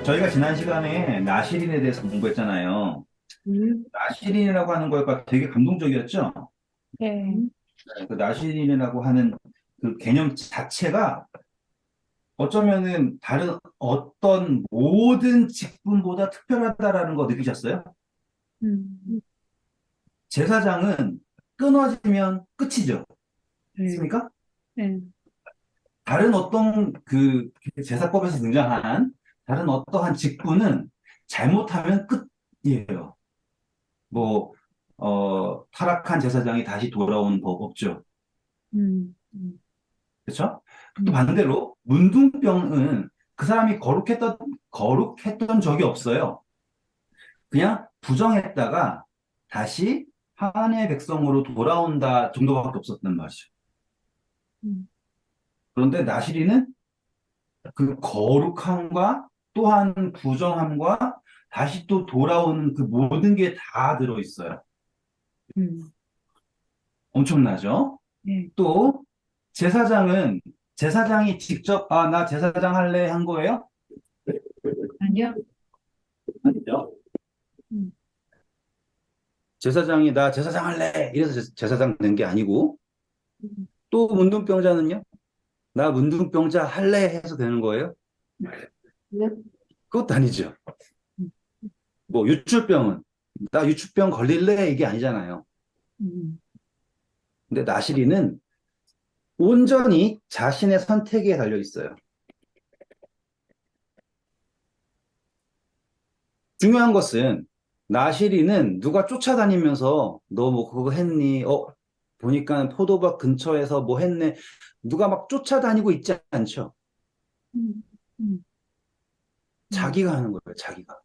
저희가 지난 시간에 나시린에 대해서 공부했잖아요. 나시린이라고 하는 거가 되게 감동적이었죠? 네. 그 나시린이라고 하는 그 개념 자체가 어쩌면은 다른 어떤 모든 직분보다 특별하다라는 거 느끼셨어요? 음. 제사장은 끊어지면 끝이죠. 네. 맞습니까? 네. 다른 어떤 그 제사법에서 등장한 다른 어떠한 직분은 잘못하면 끝이에요. 뭐, 타락한 제사장이 다시 돌아오는 법 없죠. 음. 그렇죠? 또 음. 반대로 문둥병은 그 사람이 거룩했던 적이 없어요. 그냥 부정했다가 다시 하나님의 백성으로 돌아온다 정도밖에 없었단 말이죠. 음. 그런데 나시리는 그 거룩함과 또한 부정함과 다시 또 돌아오는 그 모든 게 다 들어있어요. 음. 엄청나죠? 네. 또 제사장이 직접 나 제사장 할래 한 거예요? 아니요. 아니죠. 음. 제사장이 나 제사장 할래 이래서 제사장 된 게 아니고 음. 또 문둥병자는요? 나 문둥병자 할래 해서 되는 거예요? 네. 그것도 아니죠. 음. 뭐 유출병은 나 유출병 걸릴래 이게 아니잖아요. 음. 근데 나시리는 온전히 자신의 선택에 달려 있어요. 중요한 것은 나시리는 누가 쫓아다니면서 너 뭐 그거 했니? 보니까 포도밭 근처에서 뭐 했네. 누가 막 쫓아다니고 있지 않죠. 음. 음. 음. 자기가 하는 거예요, 자기가.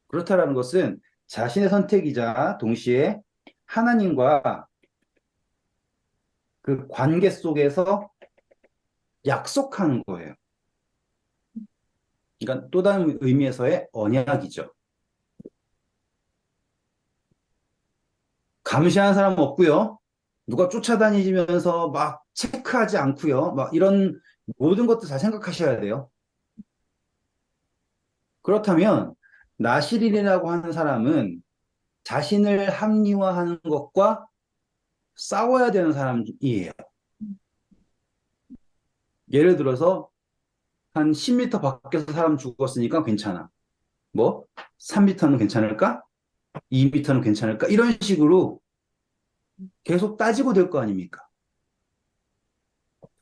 그렇다라는 것은 자신의 선택이자 동시에 하나님과 그 관계 속에서 약속하는 거예요. 그러니까 또 다른 의미에서의 언약이죠. 감시하는 사람은 없고요. 누가 쫓아다니면서 막 체크하지 않고요. 막 이런 모든 것도 잘 생각하셔야 돼요. 그렇다면 나시린이라고 하는 사람은 자신을 합리화하는 것과 싸워야 되는 사람이에요. 예를 들어서 한 10m 밖에서 사람 죽었으니까 괜찮아. 뭐 3m는 괜찮을까? 2m는 괜찮을까? 이런 식으로 계속 따지고 될 거 아닙니까?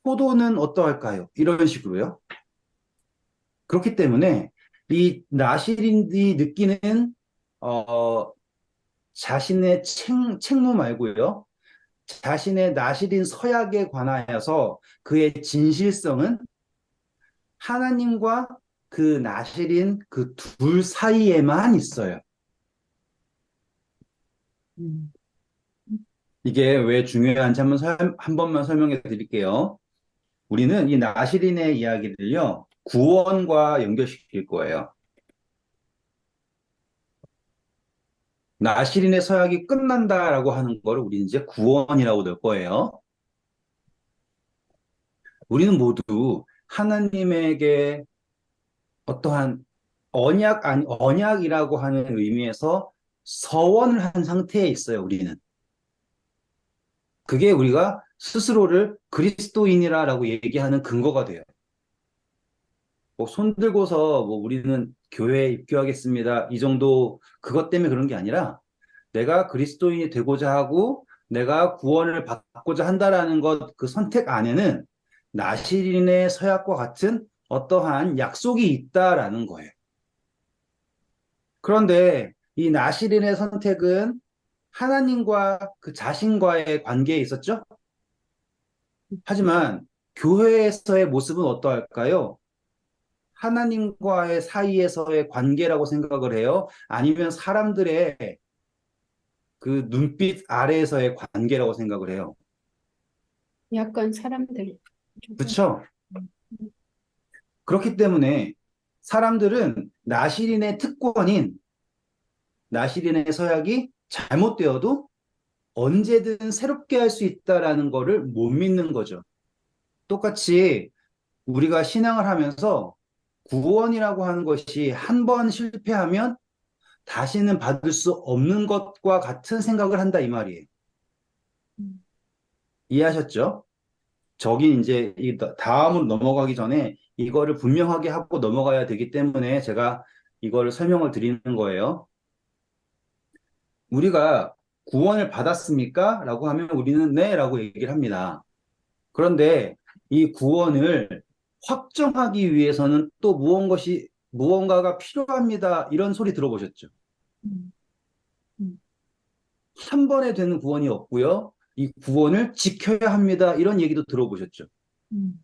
포도는 어떠할까요? 이런 식으로요. 그렇기 때문에 이 나시린이 느끼는 어, 자신의 책무 말고요. 자신의 나시린 서약에 관하여서 그의 진실성은 하나님과 그 나시린 그 둘 사이에만 있어요. 음. 이게 왜 중요한지 한 번만 설명해 드릴게요. 우리는 이 나시린의 이야기를요, 구원과 연결시킬 거예요. 나시린의 서약이 끝난다라고 하는 거를 우리는 이제 구원이라고 넣을 거예요. 우리는 모두 하나님에게 어떠한 언약이라고 하는 의미에서 서원을 한 상태에 있어요, 우리는. 그게 우리가 스스로를 그리스도인이라고 얘기하는 근거가 돼요. 뭐 손 들고서 뭐 우리는 교회에 입교하겠습니다. 이 정도 그것 때문에 그런 게 아니라 내가 그리스도인이 되고자 하고 내가 구원을 받고자 한다라는 것 그 선택 안에는 나시린의 서약과 같은 어떠한 약속이 있다라는 거예요. 그런데 이 나시린의 선택은 하나님과 그 자신과의 관계에 있었죠? 하지만 교회에서의 모습은 어떠할까요? 하나님과의 사이에서의 관계라고 생각을 해요? 아니면 사람들의 그 눈빛 아래에서의 관계라고 생각을 해요? 약간 사람들 조금. 그렇죠? 음. 그렇기 때문에 사람들은 나시린의 특권인 나시린의 서약이 잘못되어도 언제든 새롭게 할 수 있다라는 거를 못 믿는 거죠. 똑같이 우리가 신앙을 하면서 구원이라고 하는 것이 한 번 실패하면 다시는 받을 수 없는 것과 같은 생각을 한다 이 말이에요. 음, 이해하셨죠? 저기 이제 이 다음으로 넘어가기 전에 이거를 분명하게 하고 넘어가야 되기 때문에 제가 이거를 설명을 드리는 거예요. 우리가 구원을 받았습니까? 라고 하면 우리는 네 라고 얘기를 합니다. 그런데 이 구원을 확정하기 위해서는 또 무언가가 필요합니다. 이런 소리 들어보셨죠? 음, 음, 한 번에 되는 구원이 없고요. 이 구원을 지켜야 합니다. 이런 얘기도 들어보셨죠? 음,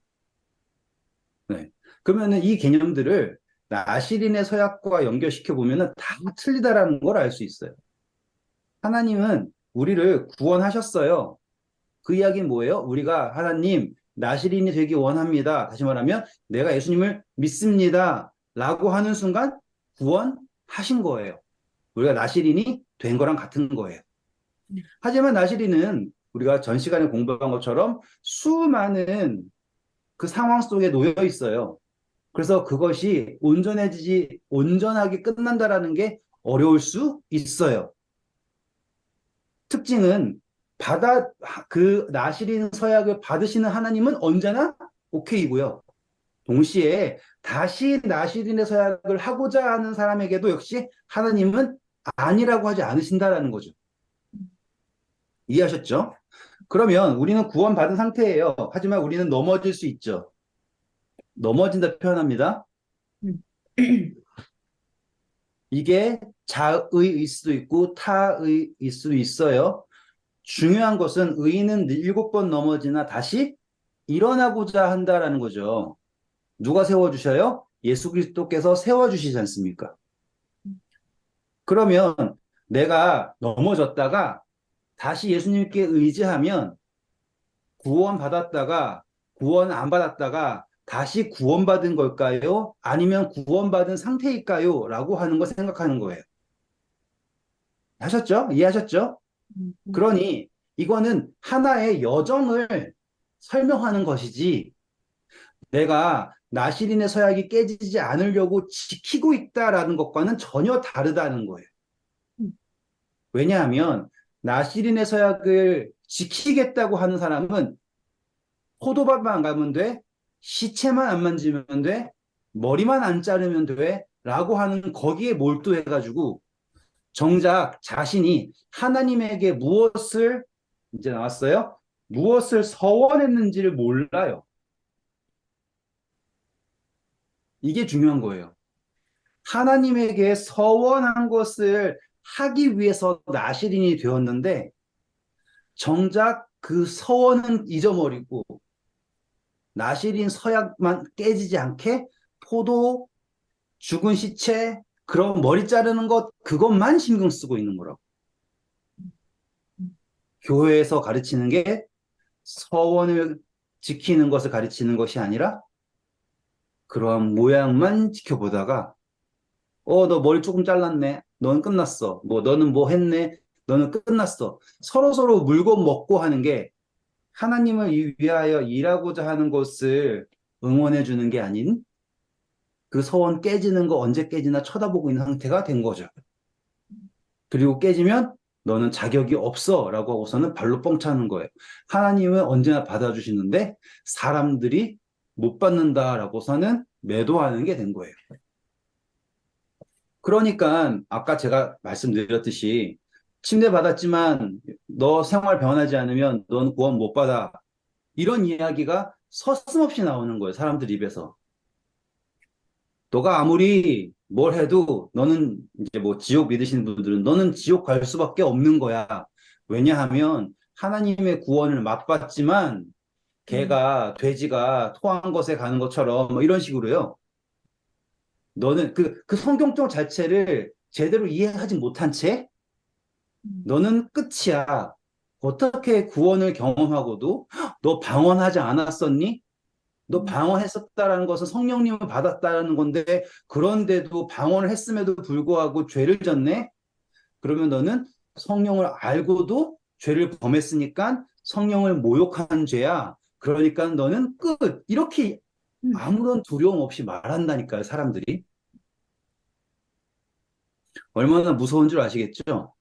네. 그러면은 이 개념들을 나시린의 서약과 연결시켜 보면은 다 틀리다라는 걸 알 수 있어요. 하나님은 우리를 구원하셨어요. 그 이야기는 뭐예요? 우리가 하나님 나시린이 되기 원합니다. 다시 말하면 내가 예수님을 믿습니다. 라고 하는 순간 구원하신 거예요. 우리가 나시린이 된 거랑 같은 거예요. 하지만 나시린은 우리가 전 시간에 공부한 것처럼 수많은 그 상황 속에 놓여 있어요. 그래서 그것이 온전하게 끝난다라는 게 어려울 수 있어요. 특징은 그 나시린 서약을 받으시는 하나님은 언제나 오케이고요. 동시에 다시 나시린의 서약을 하고자 하는 사람에게도 역시 하나님은 아니라고 하지 않으신다라는 거죠. 이해하셨죠? 그러면 우리는 구원받은 상태예요. 하지만 우리는 넘어질 수 있죠. 넘어진다 표현합니다. 음, 이게 자의일 수도 있고 타의일 수도 있어요. 중요한 것은 의인은 7번 넘어지나 다시 일어나고자 한다라는 거죠. 누가 세워주셔요? 예수 그리스도께서 세워주시지 않습니까? 그러면 내가 넘어졌다가 다시 예수님께 의지하면 구원받았다가 구원 안 받았다가 다시 구원받은 걸까요? 아니면 구원받은 상태일까요? 라고 하는 거 생각하는 거예요. 하셨죠? 이해하셨죠? 음, 음, 그러니 이거는 하나의 여정을 설명하는 것이지 내가 나시린의 서약이 깨지지 않으려고 지키고 있다라는 것과는 전혀 다르다는 거예요. 음, 왜냐하면 나시린의 서약을 지키겠다고 하는 사람은 포도밭만 안 가면 돼, 시체만 안 만지면 돼, 머리만 안 자르면 돼, 라고 하는 거기에 몰두해가지고 정작 자신이 하나님에게 이제 나왔어요? 무엇을 서원했는지를 몰라요. 이게 중요한 거예요. 하나님에게 서원한 것을 하기 위해서 나시린이 되었는데 정작 그 서원은 잊어버리고 나시린 서약만 깨지지 않게 포도, 죽은 시체, 그런 머리 자르는 것 그것만 신경 쓰고 있는 거라고. 음, 교회에서 가르치는 게 서원을 지키는 것을 가르치는 것이 아니라 그러한 모양만 지켜보다가 너 머리 조금 잘랐네. 너는 끝났어. 너는 뭐 했네. 너는 끝났어. 서로서로 물고 먹고 하는 게 하나님을 위하여 일하고자 하는 것을 응원해 주는 게 아닌 그 소원 깨지는 거 언제 깨지나 쳐다보고 있는 상태가 된 거죠. 그리고 깨지면 너는 자격이 없어 라고 하고서는 발로 뻥 차는 거예요. 하나님은 언제나 받아주시는데 사람들이 못 받는다라고서는 매도하는 게 된 거예요. 그러니까 아까 제가 말씀드렸듯이 침대 받았지만 너 생활 변하지 않으면 넌 구원 못 받아. 이런 이야기가 서슴없이 나오는 거예요. 사람들 입에서. 너가 아무리 뭘 해도 너는 이제 뭐 지옥 믿으시는 분들은 너는 지옥 갈 수밖에 없는 거야. 왜냐하면 하나님의 구원을 맛봤지만 음, 개가 돼지가 토한 것에 가는 것처럼 뭐 이런 식으로요. 너는 그 성경적 자체를 제대로 이해하지 못한 채 음, 너는 끝이야. 어떻게 구원을 경험하고도 너 방언하지 않았었니? 너 음, 방언했었다라는 것은 성령님을 받았다는 건데 그런데도 방언을 했음에도 불구하고 죄를 졌네? 그러면 너는 성령을 알고도 죄를 범했으니까 성령을 모욕한 죄야. 그러니까 너는 끝. 이렇게 음, 아무런 두려움 없이 말한다니까요, 사람들이. 얼마나 무서운 줄 아시겠죠?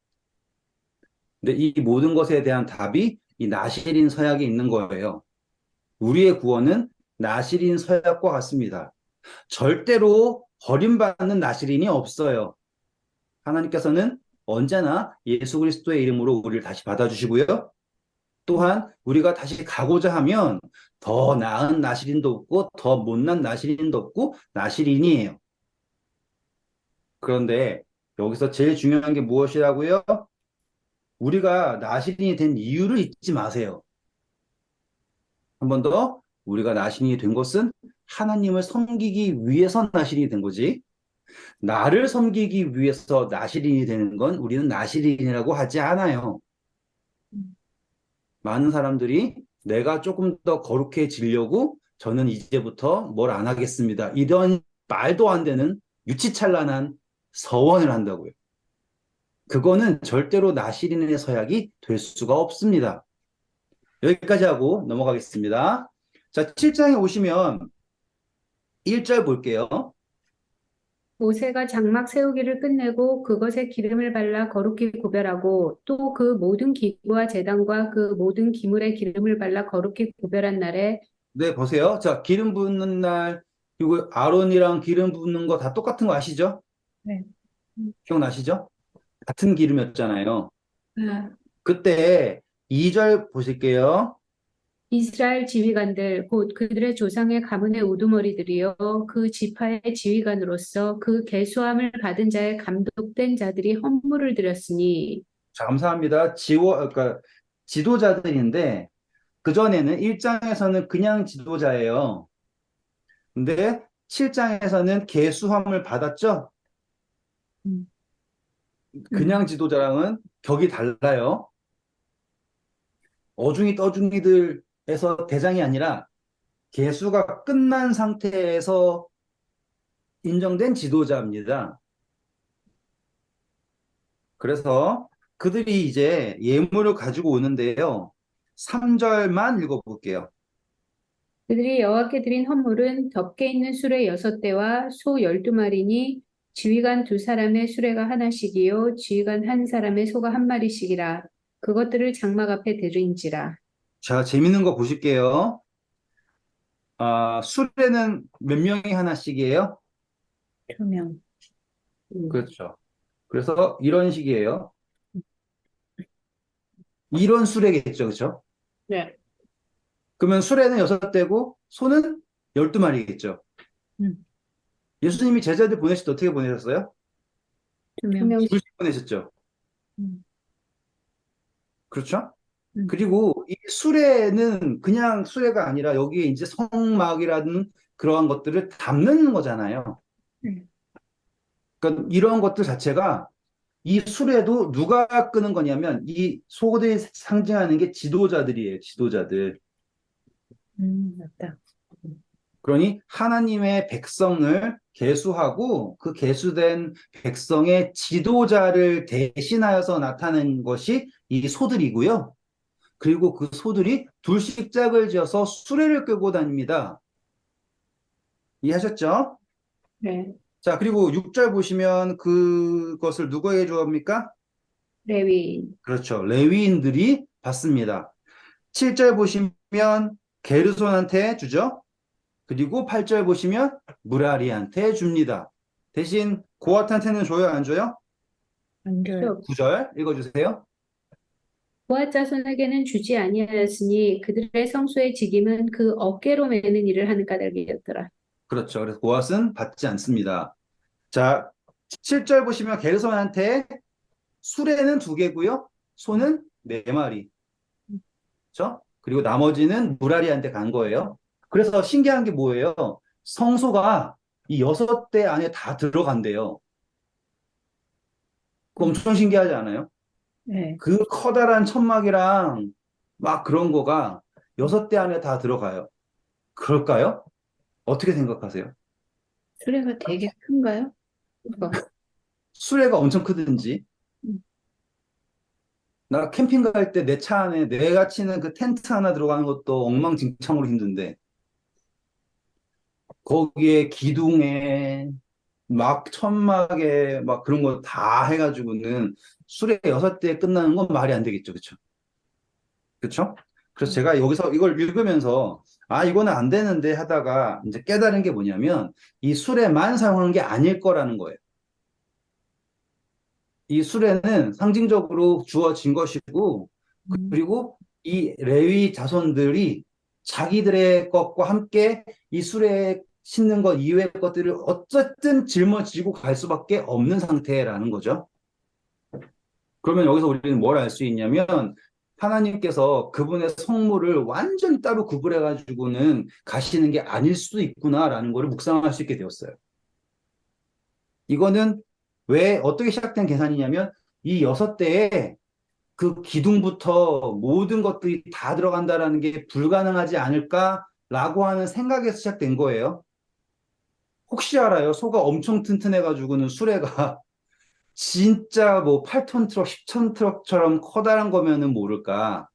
근데 이 모든 것에 대한 답이 이 나실인 서약에 있는 거예요. 우리의 구원은 나실인 서약과 같습니다. 절대로 버림받는 나실인이 없어요. 하나님께서는 언제나 예수 그리스도의 이름으로 우리를 다시 받아주시고요. 또한 우리가 다시 가고자 하면 더 나은 나실인도 없고 더 못난 나실인도 없고 나실인이에요. 그런데 여기서 제일 중요한 게 무엇이라고요? 우리가 나실인이 된 이유를 잊지 마세요. 한 번 더, 우리가 나실인이 된 것은 하나님을 섬기기 위해서 나실인이 된 거지. 나를 섬기기 위해서 나실인이 되는 건 우리는 나실인이라고 하지 않아요. 음, 많은 사람들이 내가 조금 더 거룩해지려고 저는 이제부터 뭘 안 하겠습니다. 이런 말도 안 되는 유치찬란한 서원을 한다고요. 그거는 절대로 나실인의 서약이 될 수가 없습니다. 여기까지 하고 넘어가겠습니다. 자, 7장에 오시면 1절 볼게요. 모세가 장막 세우기를 끝내고 그것에 기름을 발라 거룩히 구별하고 또 그 모든 기구와 제단과 그 모든 기물에 기름을 발라 거룩히 구별한 날에 네, 보세요. 자, 기름 붓는 날, 그리고 아론이랑 기름 붓는 거 다 똑같은 거 아시죠? 네. 기억나시죠? 같은 기름이었잖아요. 아, 그때 2절 보실게요. 이스라엘 지휘관들 곧 그들의 조상의 가문의 우두머리들이여 그 지파의 지휘관으로서 그 계수함을 받은 자의 감독된 자들이 헌물을 드렸으니 자, 감사합니다. 그러니까 지도자들인데, 그전에는 1장에서는 그냥 지도자예요. 근데 7장에서는 계수함을 받았죠? 음, 그냥 음, 지도자랑은 격이 달라요. 어중이 떠중이들에서 대장이 아니라 계수가 끝난 상태에서 인정된 지도자입니다. 그래서 그들이 이제 예물을 가지고 오는데요. 3절만 읽어볼게요. 그들이 여호와께 드린 헌물은 덮개 있는 수레 6대와 소 12마리니 지휘관 2사람의 수레가 하나씩이요 지휘관 1사람의 소가 1마리씩이라 그것들을 장막 앞에 드린지라 자, 재밌는 거 보실게요. 아, 수레는 몇 명이 하나씩이에요? 2명. 그렇죠. 그래서 이런 식이에요. 이런 수레겠죠, 그렇죠? 네. 그러면 수레는 6대고 소는 12마리겠죠. 음, 예수님이 제자들 보내실 때 어떻게 보내셨어요? 2명씩. 둘씩 보내셨죠. 음, 그렇죠? 음, 그리고 이 수레는 그냥 수레가 아니라 여기에 이제 성막이라든 그러한 것들을 담는 거잖아요. 네. 그러니까 이런 것들 자체가 이 수레도 누가 끄는 거냐면 이 소들이 상징하는 게 지도자들이에요. 지도자들. 맞다. 그러니 하나님의 백성을 계수하고 그 계수된 백성의 지도자를 대신하여서 나타낸 것이 이 소들이고요. 그리고 그 소들이 둘씩 짝을 지어서 수레를 끌고 다닙니다. 이해하셨죠? 네. 자, 그리고 6절 보시면 그것을 누구에게 주옵니까? 레위. 그렇죠. 레위인들이 받습니다. 7절 보시면 게르손한테 주죠. 그리고 8절 보시면 무라리한테 줍니다. 대신 고핫한테는 줘요, 안 줘요? 안 줘요. 9절 읽어주세요. 고아 자손에게는 주지 아니하였으니 그들의 성소의 직임은 그 어깨로 매는 일을 하는 까닭이었더라. 그렇죠. 그래서 고핫은 받지 않습니다. 자, 7절 보시면 게르손한테 수레는 2개고요. 소는 4마리. 그렇죠? 그리고 나머지는 무라리한테 간 거예요. 그래서 신기한 게 뭐예요? 성소가 이 6대 안에 다 들어간대요. 그거 음, 엄청 신기하지 않아요? 네. 그 커다란 천막이랑 막 그런 거가 6대 안에 다 들어가요. 그럴까요? 어떻게 생각하세요? 수레가 되게 큰가요? 수레가 엄청 크든지. 음, 나 캠핑 갈 때 내 차 안에 내가 치는 그 텐트 하나 들어가는 것도 엉망진창으로 힘든데 거기에 기둥에 막 천막에 막 그런 거 다 해가지고는 수레 6대에 끝나는 건 말이 안 되겠죠. 그쵸? 그쵸? 그래서 제가 여기서 이걸 읽으면서 아, 이거는 안 되는데 하다가 이제 깨달은 게 뭐냐면 이 수레만 사용하는 게 아닐 거라는 거예요. 이 수레는 상징적으로 주어진 것이고 그리고 이 레위 자손들이 자기들의 것과 함께 이 수레에 싣는 것 이외의 것들을 어쨌든 짊어지고 갈 수밖에 없는 상태라는 거죠. 그러면 여기서 우리는 뭘 알 수 있냐면 하나님께서 그분의 성물을 완전히 따로 구분해 가지고는 가시는 게 아닐 수도 있구나라는 것을 묵상할 수 있게 되었어요. 이거는 왜 어떻게 시작된 계산이냐면 이 6대에 그 기둥부터 모든 것들이 다 들어간다라는 게 불가능하지 않을까라고 하는 생각에서 시작된 거예요. 혹시 알아요? 소가 엄청 튼튼해가지고는 수레가 진짜 뭐 8톤 트럭, 10톤 트럭처럼 커다란 거면은 모를까.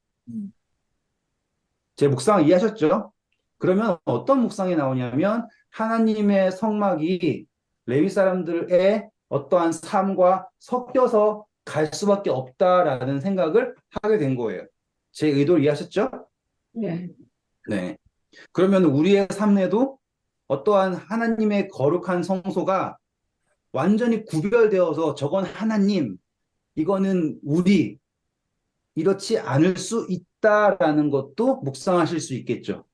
제 묵상 이해하셨죠? 그러면 어떤 묵상이 나오냐면 하나님의 성막이 레위 사람들의 어떠한 삶과 섞여서 갈 수밖에 없다라는 생각을 하게 된 거예요. 제 의도를 이해하셨죠? 네. 네. 그러면 우리의 삶에도 어떠한 하나님의 거룩한 성소가 완전히 구별되어서 저건 하나님, 이거는 우리, 이렇지 않을 수 있다라는 것도 묵상하실 수 있겠죠.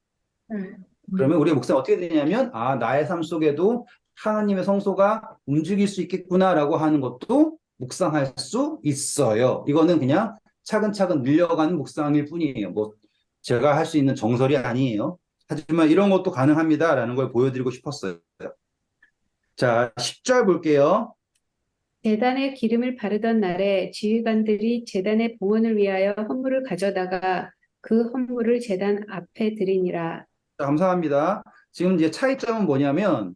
네. 그러면 우리의 묵상 어떻게 되냐면, 아, 나의 삶 속에도 하나님의 성소가 움직일 수 있겠구나라고 하는 것도 묵상할 수 있어요. 이거는 그냥 차근차근 늘려가는 묵상일 뿐이에요. 뭐, 제가 할 수 있는 정설이 아니에요. 하지만 이런 것도 가능합니다라는 걸 보여드리고 싶었어요. 자, 10절 볼게요. 제단에 기름을 바르던 날에 지휘관들이 제단의 봉헌을 위하여 헌물을 가져다가 그 헌물을 제단 앞에 드리니라. 자, 감사합니다. 지금 이제 차이점은 뭐냐면,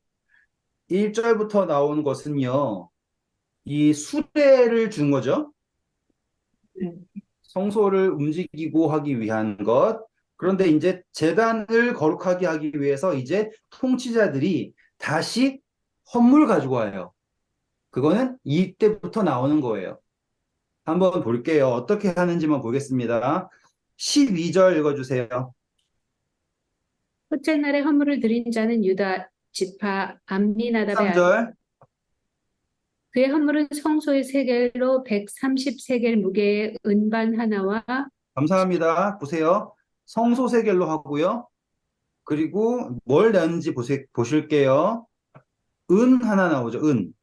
1절부터 나오는 것은요, 이 수레를 준 거죠. 네. 성소를 움직이고 하기 위한 것. 그런데 이제 제단을 거룩하게 하기 위해서 이제 통치자들이 다시 헌물 가지고 와요. 그거는 이때부터 나오는 거예요. 한번 볼게요. 어떻게 하는지만 보겠습니다. 12절 읽어주세요. 첫째 날에 헌물을 드린 자는 유다 지파 암미나답의 아들. 3절. 그의 헌물은 성소의 세겔로 130세겔 무게의 은반 하나와 감사합니다. 보세요. 성소 세겔로 하고요. 그리고 뭘 내는지 보실게요. 은 하나 나오죠. 은.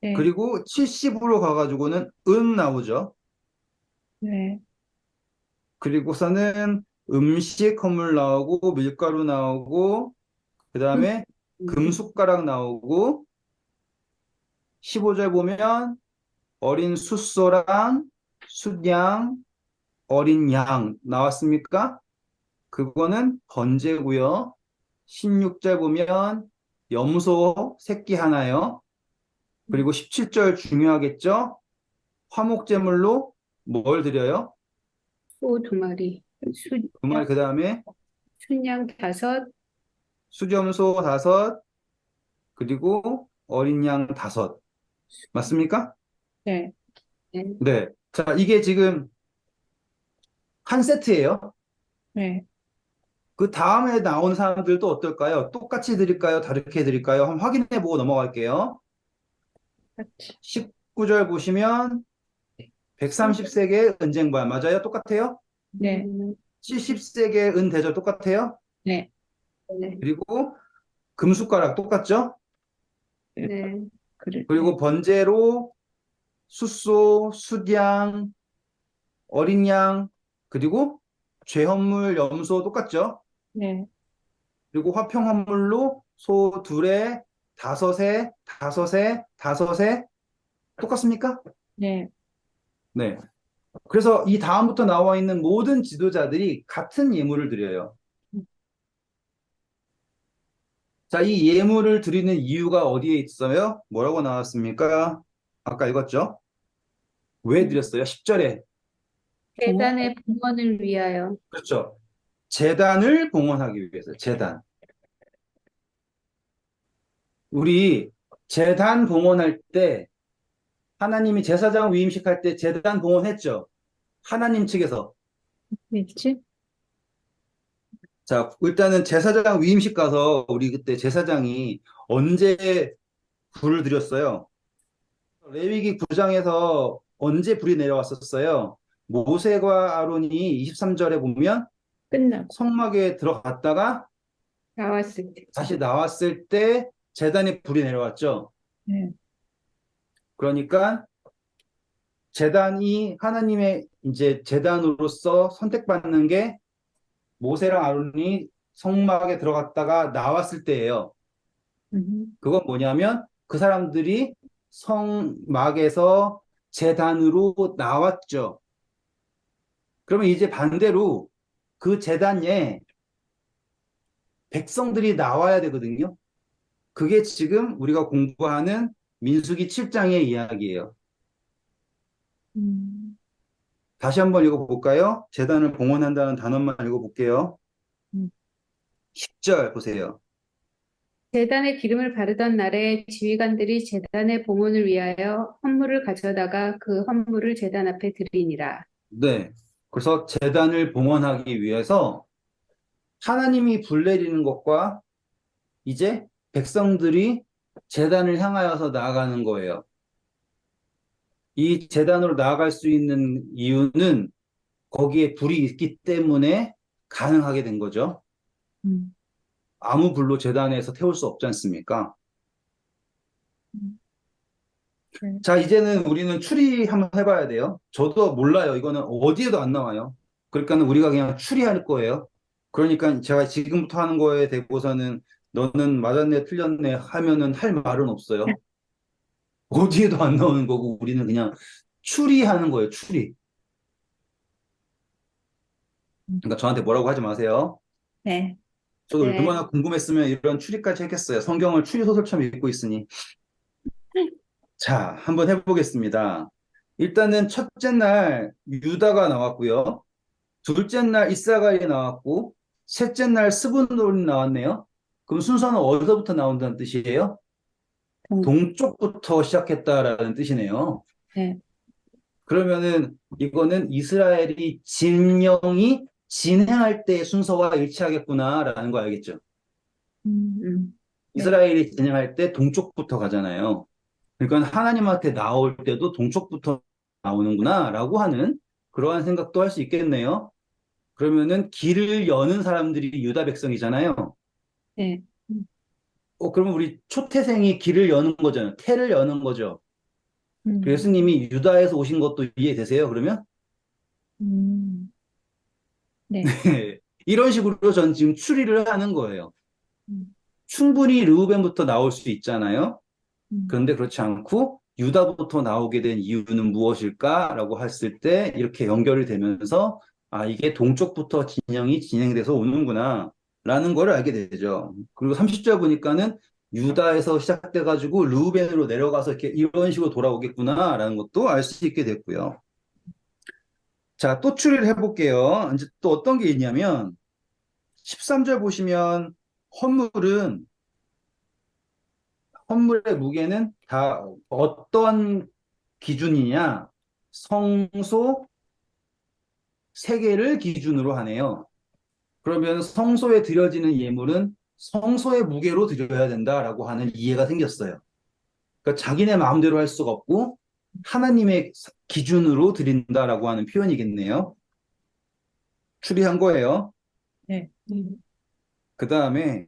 네, 그리고 70으로 가가지고는 은 나오죠. 네, 그리고서는 음식 선물 나오고 밀가루 나오고 그 음, 다음에 음, 금숟가락 나오고 15절 보면 어린 숫소랑 숫양 어린 양 나왔습니까? 그거는 번제고요. 16절 보면 염소 새끼 하나요. 그리고 17절 중요하겠죠? 화목제물로 뭘 드려요? 소 두 마리, 그 말 그 다음에 순양 다섯, 수점소 5, 그리고 어린 양 5. 맞습니까? 네, 네, 네. 자, 이게 지금 한 세트예요. 네, 그 다음에 나온 사람들도 어떨까요? 똑같이 드릴까요? 다르게 드릴까요? 한번 확인해 보고 넘어갈게요. 같이. 19절 보시면 130세계 은쟁반 맞아요? 똑같아요? 네, 70세계 은대접 똑같아요? 네, 네, 그리고 금숟가락 똑같죠? 네, 그래, 네, 그리고 번제로 숫소, 숫양, 어린 양, 그리고 죄헌물, 염소 똑같죠? 네, 그리고 화평 헌물로 소 둘에 다섯에 다섯에 다섯에 똑같습니까? 네, 네. 그래서 이 다음부터 나와 있는 모든 지도자들이 같은 예물을 드려요. 자, 이 예물을 드리는 이유가 어디에 있어요? 뭐라고 나왔습니까? 아까 읽었죠? 왜 드렸어요? 10절에. 재단의 봉헌을 위하여. 그렇죠. 재단을 봉헌하기 위해서, 재단. 우리 제단 봉헌할 때 하나님이 제사장 위임식 할 때 제단 봉헌했죠. 하나님 측에서. 그렇지? 자, 일단은 제사장 위임식 가서 우리 그때 제사장이 언제 불을 들였어요? 레위기 9장에서 언제 불이 내려왔었어요? 모세와 아론이 23절에 보면 끝나고 성막에 들어갔다가 나왔을 때. 다시 나왔을 때 제단에 불이 내려왔죠. 네. 그러니까 제단이 하나님의 이제 제단으로서 선택받는 게 모세랑 아론이 성막에 들어갔다가 나왔을 때예요. 음, 그건 뭐냐면 그 사람들이 성막에서 제단으로 나왔죠. 그러면 이제 반대로 그 제단에 백성들이 나와야 되거든요. 그게 지금 우리가 공부하는 민수기 7장의 이야기예요. 음, 다시 한번 읽어볼까요? 제단을 봉헌한다는 단어만 읽어볼게요. 음. 10절 보세요. 제단에 기름을 바르던 날에 지휘관들이 제단의 봉헌을 위하여 헌물을 가져다가 그 헌물을 제단 앞에 드리니라. 네. 그래서 제단을 봉헌하기 위해서 하나님이 불 내리는 것과 이제 백성들이 제단을 향하여서 나아가는 거예요. 이 제단으로 나아갈 수 있는 이유는 거기에 불이 있기 때문에 가능하게 된 거죠. 음, 아무 불로 제단에서 태울 수 없지 않습니까? 네. 자, 이제는 우리는 추리 한번 해봐야 돼요. 저도 몰라요. 이거는 어디에도 안 나와요. 그러니까 우리가 그냥 추리할 거예요. 그러니까 제가 지금부터 하는 거에 대해서는 너는 맞았네, 틀렸네 하면은 할 말은 없어요. 어디에도 안 나오는 거고 우리는 그냥 추리하는 거예요. 추리. 그러니까 저한테 뭐라고 하지 마세요. 네. 저도 네. 얼마나 궁금했으면 이런 추리까지 했겠어요. 성경을 추리 소설처럼 읽고 있으니. 자, 한번 해보겠습니다. 일단은 첫째 날 유다가 나왔고요. 둘째 날 이사가엘이 나왔고, 셋째 날 스분돌이 나왔네요. 그럼 순서는 어디서부터 나온다는 뜻이에요? 동, 동쪽부터 시작했다라는 뜻이네요. 네. 그러면은 이거는 이스라엘이 진영이 진행할 때의 순서와 일치하겠구나라는 거 알겠죠? 네. 이스라엘이 진행할 때 동쪽부터 가잖아요. 그러니까 하나님한테 나올 때도 동쪽부터 나오는구나라고 하는 그러한 생각도 할 수 있겠네요. 그러면은 길을 여는 사람들이 유다 백성이잖아요. 네. 그러면 우리 초태생이 길을 여는 거잖아요. 태를 여는 거죠. 음, 예수님이 유다에서 오신 것도 이해되세요? 그러면 음, 네. 이런 식으로 전 지금 추리를 하는 거예요. 음, 충분히 르우벤부터 나올 수 있잖아요. 음, 그런데 그렇지 않고 유다부터 나오게 된 이유는 무엇일까라고 했을 때 이렇게 연결이 되면서 아, 이게 동쪽부터 진영이 진행돼서 오는구나 라는 걸 알게 되죠. 그리고 30절 보니까는 유다에서 시작돼가지고 르우벤으로 내려가서 이렇게 이런 식으로 돌아오겠구나라는 것도 알 수 있게 됐고요. 자, 또 추리를 해볼게요. 이제 또 어떤 게 있냐면 13절 보시면 헌물은 헌물의 무게는 다 어떤 기준이냐? 성소 세 개를 기준으로 하네요. 그러면 성소에 드려지는 예물은 성소의 무게로 드려야 된다라고 하는 이해가 생겼어요. 그러니까 자기네 마음대로 할 수가 없고 하나님의 기준으로 드린다라고 하는 표현이겠네요. 추리한 거예요. 네. 그 다음에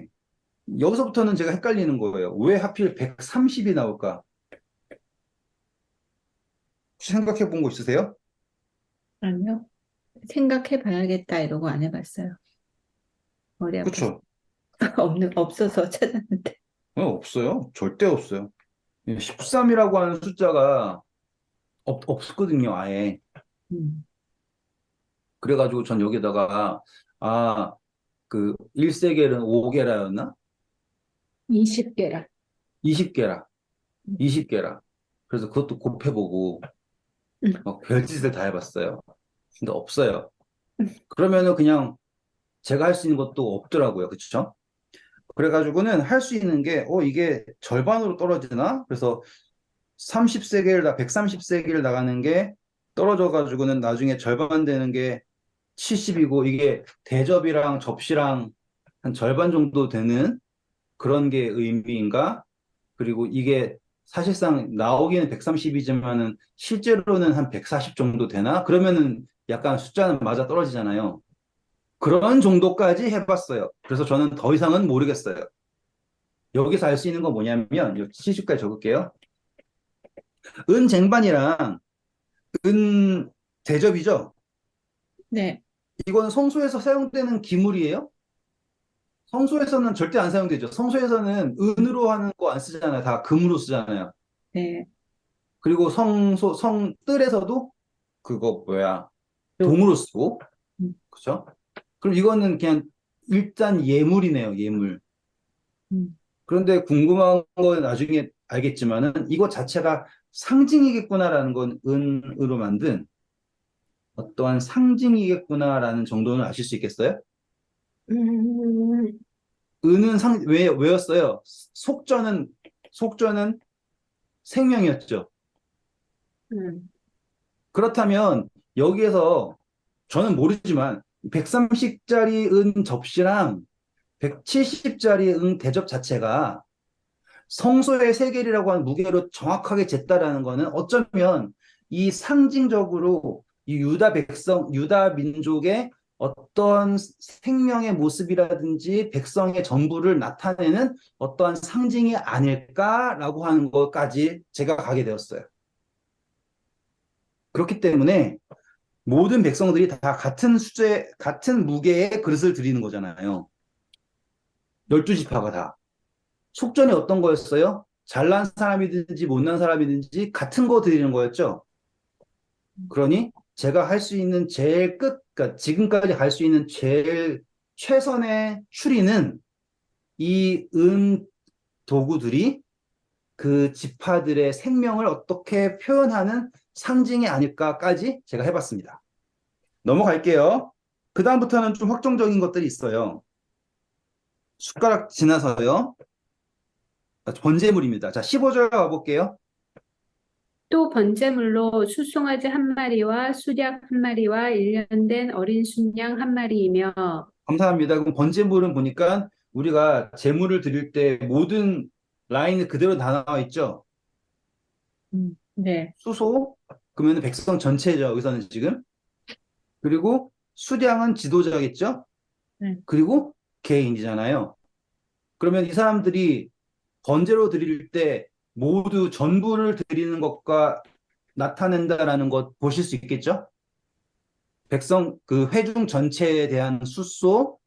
여기서부터는 제가 헷갈리는 거예요. 왜 하필 130이 나올까? 혹시 생각해 본 거 있으세요? 아니요. 생각해 봐야겠다 이러고 안 해봤어요. 머리 아파서. 그쵸? 없어서 찾았는데. 없어요. 절대 없어요. 13이라고 하는 숫자가 없거든요, 아예. 음, 그래가지고 전 여기다가, 아, 그 1세겔은 5개라였나? 20개라. 20개라. 20개라. 그래서 그것도 곱해보고, 막 별짓을 다 해봤어요. 근데 없어요. 그러면은 그냥 제가 할 수 있는 것도 없더라고요. 그쵸? 그래가지고는 할 수 있는 게, 이게 절반으로 떨어지나? 그래서 130세겔 나가는 게 떨어져가지고는 나중에 절반 되는 게 70이고, 이게 대접이랑 접시랑 한 절반 정도 되는 그런 게 의미인가? 그리고 이게 사실상 나오기는 130이지만은 실제로는 한 140 정도 되나? 그러면은 약간 숫자는 맞아 떨어지잖아요. 그런 정도까지 해봤어요. 그래서 저는 더 이상은 모르겠어요. 여기서 알 수 있는 건 뭐냐면, 여기 70까지 적을게요. 은 쟁반이랑 은 대접이죠. 네, 이건 성소에서 사용되는 기물이에요. 성소에서는 절대 안 사용되죠. 성소에서는 은으로 하는 거 안 쓰잖아요. 다 금으로 쓰잖아요. 네. 그리고 성뜰에서도 그거 뭐야, 또, 동으로 쓰고, 음, 그죠? 그럼 이거는 그냥 일단 예물이네요, 예물. 음. 그런데 궁금한 건 나중에 알겠지만은 이거 자체가 상징이겠구나라는 건 은으로 만든 어떠한 상징이겠구나라는 정도는 아실 수 있겠어요? 음, 은은 왜였어요? 속전은 생명이었죠. 음. 그렇다면 여기에서 저는 모르지만 130짜리 은 접시랑 170짜리 은 대접 자체가 성소의 세겔이라고 하는 무게로 정확하게 쟀다라는 거는 어쩌면 이 상징적으로 이 유다 민족의 어떤 생명의 모습이라든지 백성의 전부를 나타내는 어떠한 상징이 아닐까라고 하는 것까지 제가 가게 되었어요. 그렇기 때문에 모든 백성들이 다 같은 수제, 같은 무게의 그릇을 드리는 거잖아요. 12지파가 다. 속전이 어떤 거였어요? 잘난 사람이든지 못난 사람이든지 같은 거 드리는 거였죠. 그러니 제가 할 수 있는 제일 그러니까 지금까지 갈 수 있는 제일 최선의 추리는 이 도구들이 그 지파들의 생명을 어떻게 표현하는 상징이 아닐까까지 제가 해봤습니다. 넘어갈게요. 그 다음부터는 좀 확정적인 것들이 있어요. 숟가락 지나서요. 번제물입니다. 자, 15절 가볼게요. 또 번제물로 수송아지 한 마리와 수작 한 마리와 일년된 어린 순양 한 마리이며, 감사합니다. 그럼 번제물은 보니까 우리가 제물을 드릴 때 모든 라인이 그대로 다 나와 있죠. 네, 수소, 그러면 백성 전체죠. 여기서는 지금. 그리고 수량은 지도자겠죠. 네. 그리고 개인이잖아요. 그러면 이 사람들이 번제로 드릴 때 모두 전부를 드리는 것과 나타낸다라는 것 보실 수 있겠죠? 백성 그 회중 전체에 대한 수소,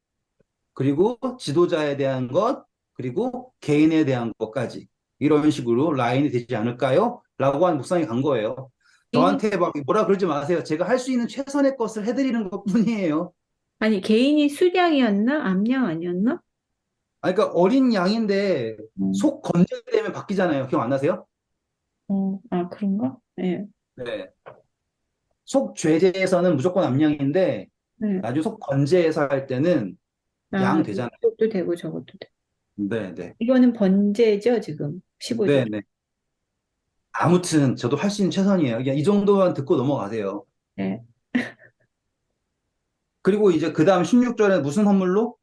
그리고 지도자에 대한 것, 그리고 개인에 대한 것까지 이런 식으로 라인이 되지 않을까요? 라고 한 묵상이 간 거예요. 개인이, 저한테 막 뭐라 그러지 마세요. 제가 할 수 있는 최선의 것을 해드리는 것뿐이에요. 아니, 개인이 수량이었나? 암양 아니었나? 그러니까 어린 양인데 어, 속 건재되면 바뀌잖아요. 기억 안 나세요? 아, 그런가? 네, 네. 속 죄제에서는 무조건 암양인데 네. 나중에 속 건재해서 할 때는 양 아, 되잖아요. 이것도 되고 저것도 돼. 네, 네. 이거는 번제죠, 지금. 15절. 네, 네. 아무튼 저도 할 수 있는 최선이에요. 그냥 이 정도만 듣고 넘어가세요. 네. 그리고 이제 그 다음 16절에 무슨 선물로?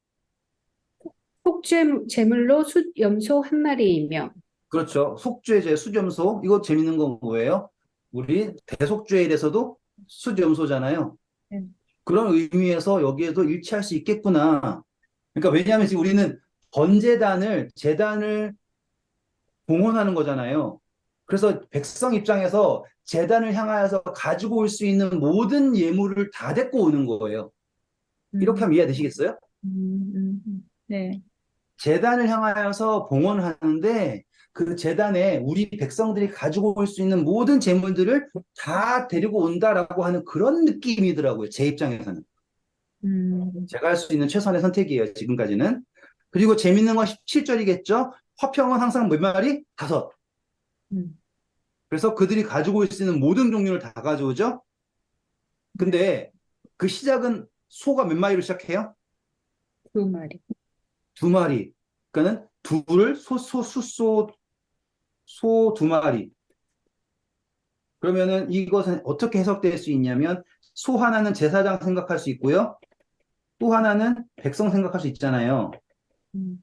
속죄물로 염소 한 마리이며, 그렇죠. 속죄제, 수점소. 이거 재밌는 건 뭐예요? 우리 대속죄일에서도 수점소잖아요. 네. 그런 의미에서 여기에도 일치할 수 있겠구나. 그러니까 왜냐하면 지금 우리는 재단을 봉헌하는 거잖아요. 그래서 백성 입장에서 재단을 향하여서 가지고 올 수 있는 모든 예물을 다 데리고 오는 거예요. 이렇게 음, 하면 이해되시겠어요? 네. 재단을 향하여서 봉헌을 하는데 그 재단에 우리 백성들이 가지고 올 수 있는 모든 재물들을 다 데리고 온다라고 하는 그런 느낌이더라고요. 제 입장에서는. 음, 제가 할 수 있는 최선의 선택이에요. 지금까지는. 그리고 재밌는 건 17절이겠죠. 화평은 항상 몇 마리? 다섯. 음, 그래서 그들이 가지고 올 수 있는 모든 종류를 다 가져오죠. 네. 근데 그 시작은 소가 몇 마리로 시작해요? 두 마리. 두 마리. 그러니까는 둘을 소 두 마리. 그러면은 이것은 어떻게 해석될 수 있냐면 소 하나는 제사장 생각할 수 있고요. 또 하나는 백성 생각할 수 있잖아요. 음,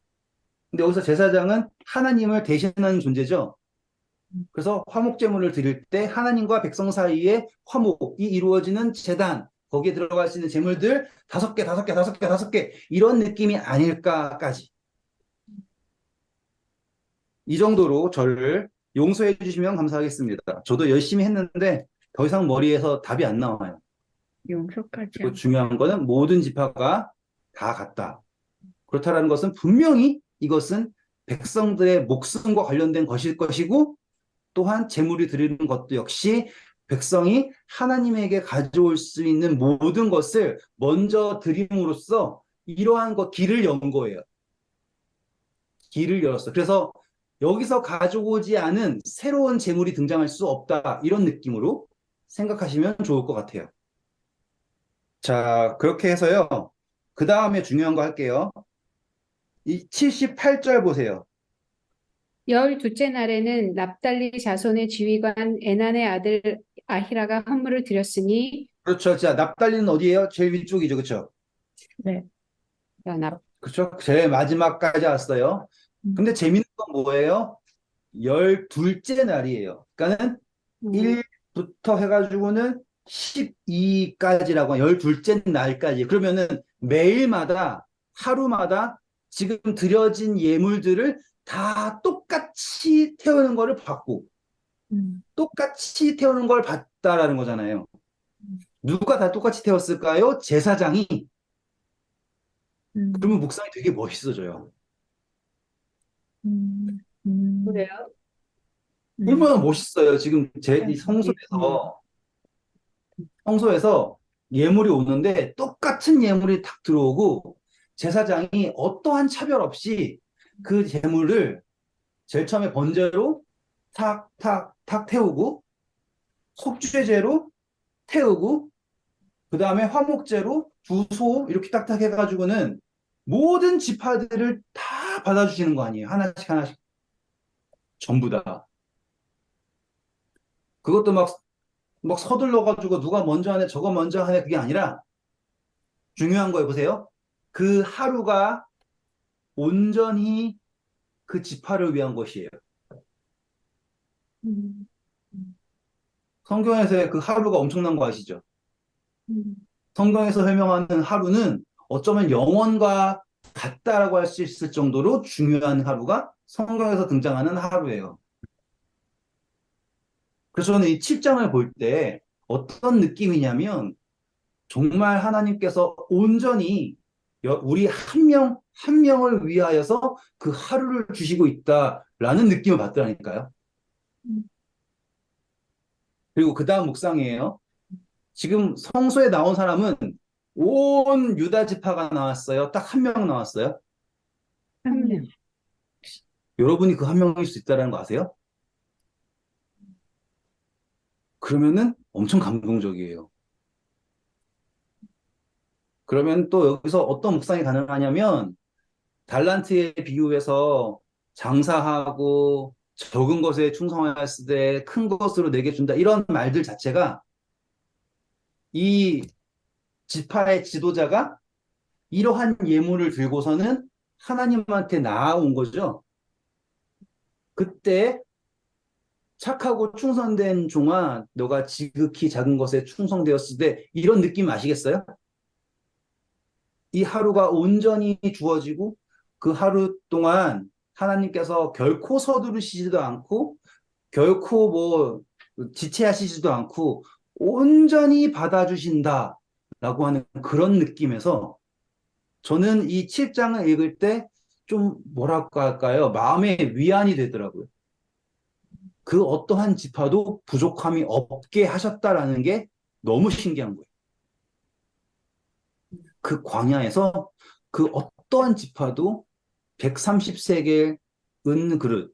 근데 여기서 제사장은 하나님을 대신하는 존재죠. 그래서 화목 제물을 드릴 때 하나님과 백성 사이에 화목이 이루어지는 제단, 거기에 들어갈 수 있는 제물들 5개, 5개, 5개, 5개 이런 느낌이 아닐까까지. 이 정도로 저를 용서해 주시면 감사하겠습니다. 저도 열심히 했는데 더 이상 머리에서 답이 안 나와요. 용서까지 그리고 안. 중요한 거는 모든 지파가 다 같다. 그렇다라는 것은 분명히 이것은 백성들의 목숨과 관련된 것일 것이고 또한 제물이 드리는 것도 역시 백성이 하나님에게 가져올 수 있는 모든 것을 먼저 드림으로써 이러한 길을 연 거예요. 길을 열었어. 그래서 여기서 가져오지 않은 새로운 제물이 등장할 수 없다. 이런 느낌으로 생각하시면 좋을 것 같아요. 자, 그렇게 해서요. 그 다음에 중요한 거 할게요. 이 78절 보세요. 열 둘째 날에는 납달리 자손의 지휘관 에난의 아들 아히라가 헌물을 드렸으니 그렇죠. 자, 납달리는 어디예요? 제일 위쪽이죠. 그렇죠? 네. 야, 납 그렇죠? 제일 마지막까지 왔어요. 음, 근데 재밌는 건 뭐예요? 12째 날이에요. 그러니까는 음, 1부터 해가지고는 12까지라고 12째 날까지. 그러면은 매일마다 하루마다 지금 드려진 예물들을 다 똑같이 태우는 거를 봤고 똑같이 태우는 걸 봤다라는 거잖아요. 누가 다 똑같이 태웠을까요? 제사장이. 그러면 음, 묵상이 되게 멋있어져요. 음, 음, 그래요? 음, 얼마나 멋있어요. 지금 제 이 음, 성소에서 예물이 오는데 똑같은 예물이 탁 들어오고 제사장이 어떠한 차별 없이 그 예물을 제일 처음에 번제로 탁, 탁, 탁 태우고 속죄제로 태우고 그 다음에 화목제로 두 소 이렇게 딱딱 해가지고는 모든 지파들을 다 받아주시는 거 아니에요. 하나씩 하나씩 전부 다. 그것도 막 서둘러가지고 누가 먼저 하네 저거 먼저 하네 그게 아니라 중요한 거 보세요. 그 하루가 온전히 그 지파를 위한 것이에요. 음, 성경에서의 그 하루가 엄청난 거 아시죠? 음, 성경에서 설명하는 하루는 어쩌면 영원과 같다라고 할 수 있을 정도로 중요한 하루가 성경에서 등장하는 하루예요. 그래서 저는 이 7장을 볼 때 어떤 느낌이냐면 정말 하나님께서 온전히 우리 한 명, 한 명을 위하여서 그 하루를 주시고 있다라는 느낌을 받더라니까요. 음, 그리고 그 다음 묵상이에요. 지금 성소에 나온 사람은 온 유다 지파가 나왔어요. 딱 한 명 나왔어요. 한 명. 여러분이 그 한 명일 수 있다는 거 아세요? 그러면은 엄청 감동적이에요. 그러면 또 여기서 어떤 묵상이 가능하냐면 달란트에 비유해서 장사하고 적은 것에 충성하였을 때 큰 것으로 내게 준다. 이런 말들 자체가 이 지파의 지도자가 이러한 예물을 들고서는 하나님한테 나아온 거죠. 그때 착하고 충성된 종아, 너가 지극히 작은 것에 충성되었을 때 이런 느낌 아시겠어요? 이 하루가 온전히 주어지고 그 하루 동안 하나님께서 결코 서두르시지도 않고 결코 뭐 지체하시지도 않고 온전히 받아주신다라고 하는 그런 느낌에서 저는 이 7장을 읽을 때 좀 뭐랄까 할까요? 마음의 위안이 되더라고요. 그 어떠한 지파도 부족함이 없게 하셨다라는 게 너무 신기한 거예요. 그 광야에서 그 어떠한 지파도 130세겔 은 그릇,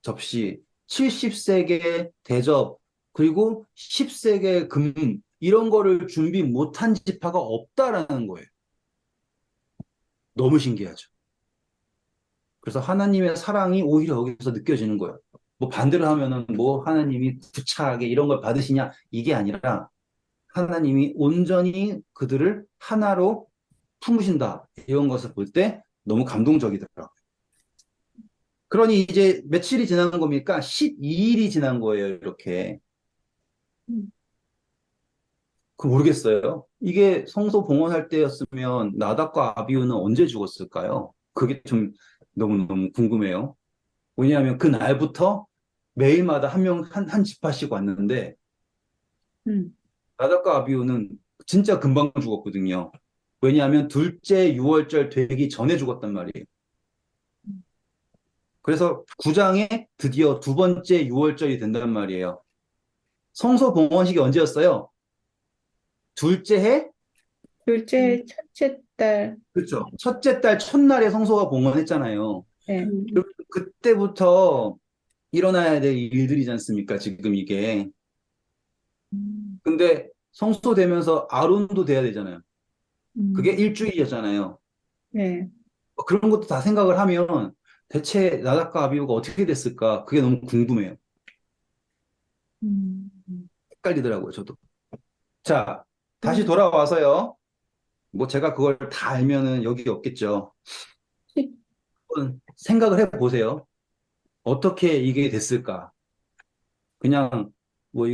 접시, 70세겔 대접, 그리고 10세겔 금, 이런 거를 준비 못한 지파가 없다라는 거예요. 너무 신기하죠. 그래서 하나님의 사랑이 오히려 여기서 느껴지는 거예요. 뭐 반대로 하면은 뭐 하나님이 구차하게 이런 걸 받으시냐 이게 아니라 하나님이 온전히 그들을 하나로 품으신다 이런 것을 볼 때 너무 감동적이더라고요. 그러니 이제 며칠이 지난 겁니까? 12일이 지난 거예요, 이렇게. 음. 그 모르겠어요. 이게 성소 봉헌할 때였으면 나답과 아비후는 언제 죽었을까요? 그게 좀 너무너무 궁금해요. 왜냐하면 그 날부터 매일마다 한 명, 한 집합씩 왔는데 음. 나답과 아비후는 진짜 금방 죽었거든요. 왜냐하면 둘째 유월절 되기 전에 죽었단 말이에요. 그래서 9장에 드디어 두 번째 유월절이 된단 말이에요. 성소 봉헌식이 언제였어요? 둘째 해? 둘째, 첫째 딸. 그렇죠. 첫째 달 첫날에 성소가 봉헌했잖아요. 네. 그때부터 일어나야 될 일들이지 않습니까? 지금 이게. 음. 근데 성소되면서 아론도 돼야 되잖아요. 그게 음. 일주일이었잖아요. 네. 그런 것도 다 생각을 하면 대체 나답과 아비후가 어떻게 됐을까? 그게 너무 궁금해요. 음. 헷갈리더라고요, 저도. 자, 다시 음. 돌아와서요. 뭐 제가 그걸 다 알면은 여기 없겠죠. 십- 한번 생각을 해보세요. 어떻게 이게 됐을까? 그냥 뭐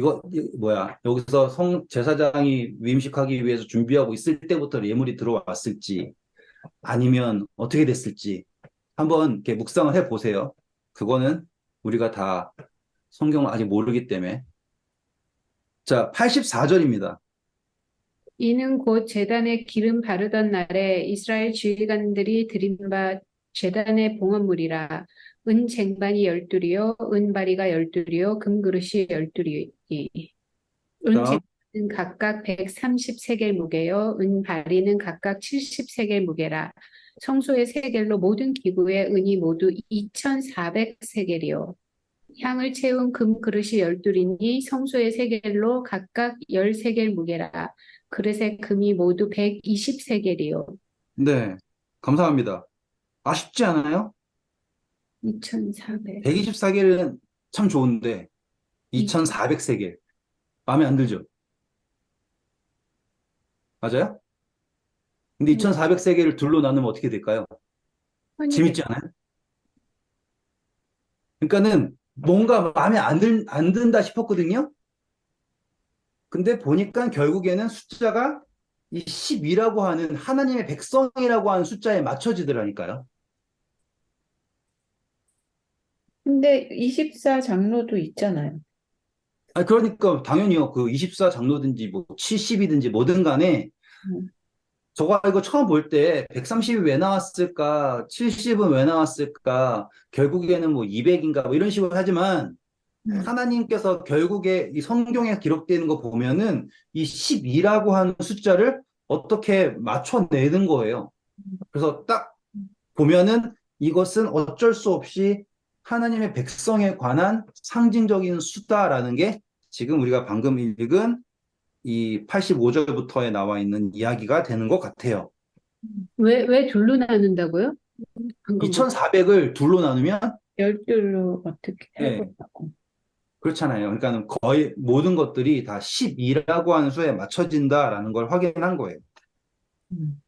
뭐야 여기서 성 제사장이 위임식하기 위해서 준비하고 있을 때부터 예물이 들어왔을지 아니면 어떻게 됐을지 한번 이렇게 묵상을 해보세요. 그거는 우리가 다 성경을 아직 모르기 때문에. 자, 84절입니다. 이는 곧 제단에 기름 바르던 날에 이스라엘 지휘관들이 드린 바 제단의 봉헌물이라. 은 쟁반이 12이요 은 바리가 12이요 금 그릇이 12이. 은 그다음 쟁반은 각각 130세겔 무게요 은 바리는 각각 70세겔 무게라. 성소의 세겔로 모든 기구의 은이 모두 2400세겔이요 향을 채운 금 그릇이 12이니 성소의 세겔로 각각 10세겔 무게라. 그릇의 금이 모두 120세겔이요. 네, 감사합니다. 아쉽지 않아요? 2400. 124개는 참 좋은데 2 2400세계 마음에 안 들죠? 맞아요? 근데 2400세계를 둘로 나누면 어떻게 될까요?0 재밌지 않아요? 그러니까는 뭔가 마음에 안 든다 싶었거든요. 근데 보니까 결국에는 숫자가 이 10이라고 하는 하나님의 백성이라고 하는 숫자에 맞춰지더라니까요. 근데 24 장로도 있잖아요. 아, 그러니까 당연히요. 그 24 장로든지 뭐 70이든지 뭐든 간에 음. 저거 이거 처음 볼 때 130이 왜 나왔을까? 70은 왜 나왔을까? 결국에는 뭐 200인가 뭐 이런 식으로 하지만 음. 하나님께서 결국에 이 성경에 기록되는 거 보면은 이 12라고 하는 숫자를 어떻게 맞춰내는 거예요. 그래서 딱 보면은 이것은 어쩔 수 없이 하나님의 백성에 관한 상징적인 숫자라는 게 지금 우리가 방금 읽은 이 85절부터에 나와 있는 이야기가 되는 것 같아요. 왜 둘로 나눈다고요? 방금 뭐 2400을 둘로 나누면 열둘로 어떻게 예, 해보려고. 그렇잖아요. 그러니까 거의 모든 것들이 다 12라고 하는 수에 맞춰진다라는 걸 확인한 거예요. 음.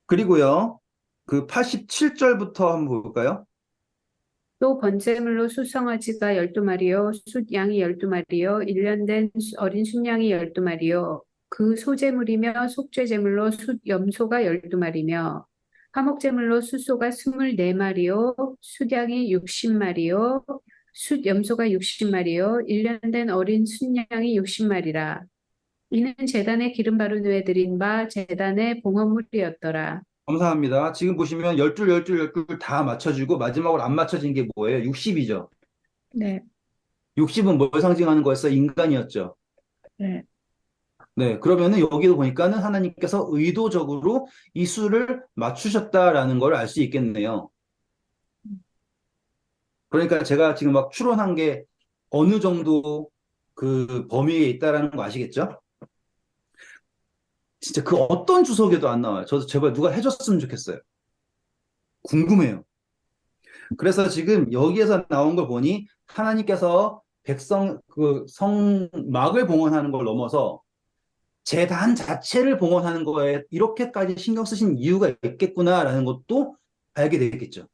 그리고요, 그 87절부터 한번 볼까요? 또 번제물로 숫송아지가 12마리요 숫양이 12마리요 1년 된 어린 순양이 12마리요 그 소제물이며 속죄제물로 숫염소가 12마리며 화목제물로 숫소가 24마리요 숫양이 60마리요 숫염소가 60마리요 1년 된 어린 순양이 60마리라. 이는 제단에 기름 바르는 드린 바 제단의 봉헌물이었더라. 감사합니다. 지금 보시면 12, 12, 12 다 맞춰지고 마지막으로 안 맞춰진 게 뭐예요? 60이죠. 네. 60은 뭘 상징하는 거였어요? 인간이었죠. 네. 네, 그러면은 여기도 보니까는 하나님께서 의도적으로 이 수를 맞추셨다라는 걸 알 수 있겠네요. 그러니까 제가 지금 막 추론한 게 어느 정도 그 범위에 있다라는 거 아시겠죠? 진짜 그 어떤 주석에도 안 나와요. 저도 제발 누가 해줬으면 좋겠어요. 궁금해요. 그래서 지금 여기에서 나온 걸 보니 하나님께서 백성 그 성막을 봉헌하는 걸 넘어서 제단 자체를 봉헌하는 거에 이렇게까지 신경 쓰신 이유가 있겠구나라는 것도 알게 되겠죠.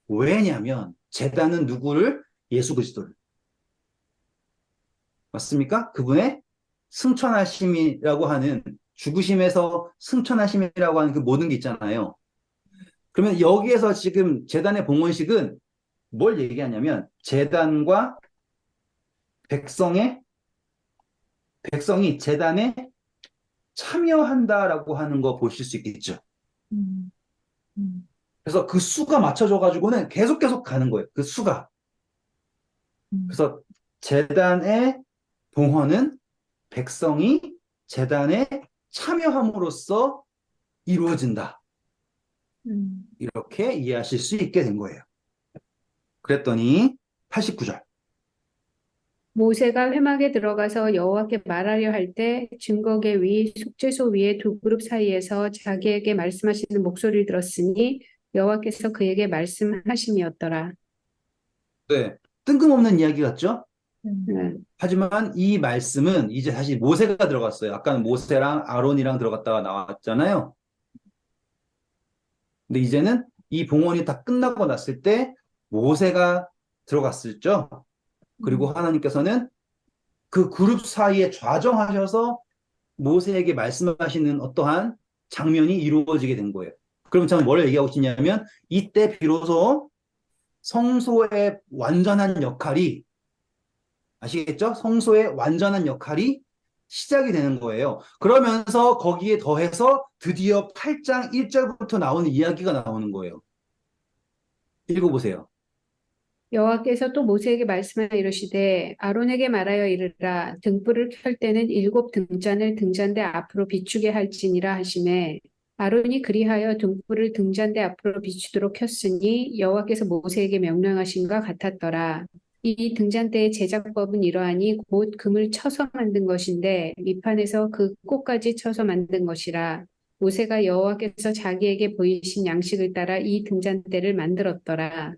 왜냐하면 제단은 누구를? 예수 그리스도를. 맞습니까? 그분의 승천하심이라고 하는 죽으심에서 승천하심이라고 하는 그 모든 게 있잖아요. 그러면 여기에서 지금 제단의 봉헌식은 뭘 얘기하냐면 제단과 백성의 백성이 제단에 참여한다라고 하는 거 보실 수 있겠죠. 음, 음, 그래서 그 수가 맞춰져 가지고는 계속 가는 거예요. 그 수가. 음, 그래서 제단의 봉헌은 백성이 제단에 참여함으로써 이루어진다. 음. 이렇게 이해하실 수 있게 된 거예요. 그랬더니 89절. 모세가 회막에 들어가서 여호와께 말하려 할 때 증거계 위 속죄소 위에 두 그룹 사이에서 자기에게 말씀하시는 목소리를 들었으니 여호와께서 그에게 말씀하심이었더라. 네. 뜬금없는 이야기 같죠? 네. 하지만 이 말씀은 이제 다시 모세가 들어갔어요. 아까는 모세랑 아론이랑 들어갔다가 나왔잖아요. 근데 이제는 이 봉헌이 다 끝나고 났을 때 모세가 들어갔었죠. 그리고 하나님께서는 그 그룹 사이에 좌정하셔서 모세에게 말씀하시는 어떠한 장면이 이루어지게 된 거예요. 그럼 저는 뭘 얘기하고 싶냐면 이때 비로소 성소의 완전한 역할이 아시겠죠? 성소의 완전한 역할이 시작이 되는 거예요. 그러면서 거기에 더해서 드디어 8장 1절부터 나오는 이야기가 나오는 거예요. 읽어보세요. 여호와께서 또 모세에게 말씀하여 이르시되 아론에게 말하여 이르라 등불을 켤 때는 7등잔을 등잔대 앞으로 비추게 할지니라 하시매 아론이 그리하여 등불을 등잔대 앞으로 비추도록 켰으니 여호와께서 모세에게 명령하신과 같았더라. 이 등잔대의 제작법은 이러하니 곧 금을 쳐서 만든 것인데 밑판에서 그 꼭까지 쳐서 만든 것이라. 모세가 여호와께서 자기에게 보이신 양식을 따라 이 등잔대를 만들었더라.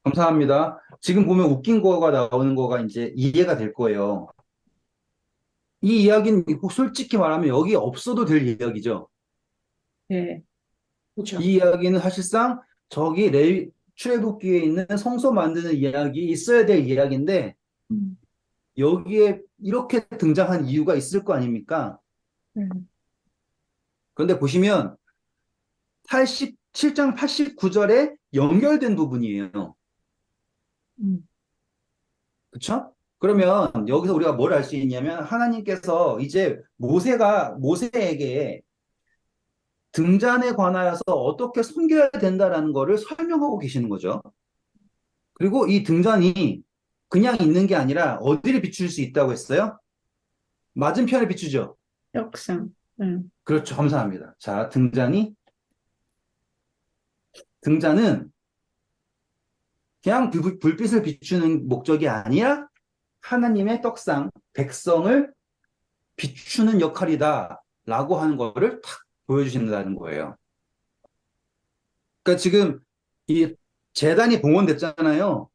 감사합니다. 지금 보면 웃긴 거가 나오는 거가 이제 이해가 될 거예요. 이 이야기는 솔직히 말하면 여기 없어도 될 이야기죠. 네, 그렇죠. 이 이야기는 사실상 저기 출애굽기에 있는 성소 만드는 이야기 있어야 될 이야기인데 음, 여기에 이렇게 등장한 이유가 있을 거 아닙니까? 음, 그런데 보시면 7장 89절에 연결된 부분이에요. 음, 그렇죠? 그러면 여기서 우리가 뭘 알 수 있냐면 하나님께서 이제 모세에게 등잔에 관하여서 어떻게 섬겨야 된다라는 거를 설명하고 계시는 거죠. 그리고 이 등잔이 그냥 있는 게 아니라 어디를 비출 수 있다고 했어요? 맞은편에 비추죠. 떡상. 그렇죠. 감사합니다. 자, 등잔은 그냥 불빛을 비추는 목적이 아니라 하나님의 떡상, 백성을 비추는 역할이다라고 하는 거를 탁 보여주신다는 거예요. 그러니까 지금 이 제단이 봉헌됐잖아요.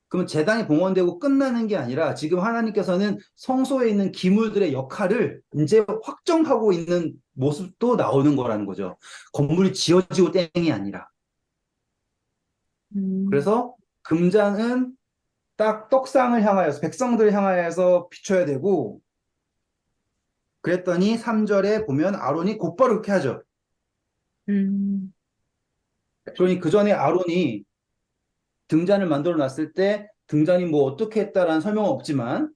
그러면 제단이 봉헌되고 끝나는 게 아니라 지금 하나님께서는 성소에 있는 기물들의 역할을 이제 확정하고 있는 모습도 나오는 거라는 거죠. 건물이 지어지고 땡이 아니라. 음, 그래서 금잔은 딱 떡상을 향하여서 백성들을 향하여서 비춰야 되고 그랬더니 3절에 보면 아론이 곧바로 그렇게 하죠. 음, 그러니 그 전에 아론이 등잔을 만들어 놨을 때 등잔이 뭐 어떻게 했다라는 설명은 없지만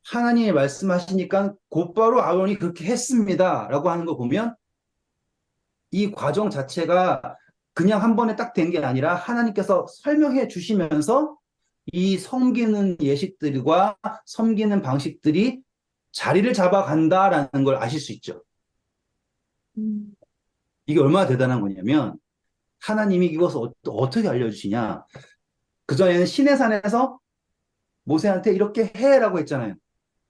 하나님이 말씀하시니까 곧바로 아론이 그렇게 했습니다. 라고 하는 거 보면 이 과정 자체가 그냥 한 번에 딱 된 게 아니라 하나님께서 설명해 주시면서 이 섬기는 예식들과 섬기는 방식들이 자리를 잡아간다라는 걸 아실 수 있죠. 음, 이게 얼마나 대단한 거냐면 하나님이 이것을 어떻게 알려주시냐. 그전에는 시내산에서 모세한테 이렇게 해라고 했잖아요.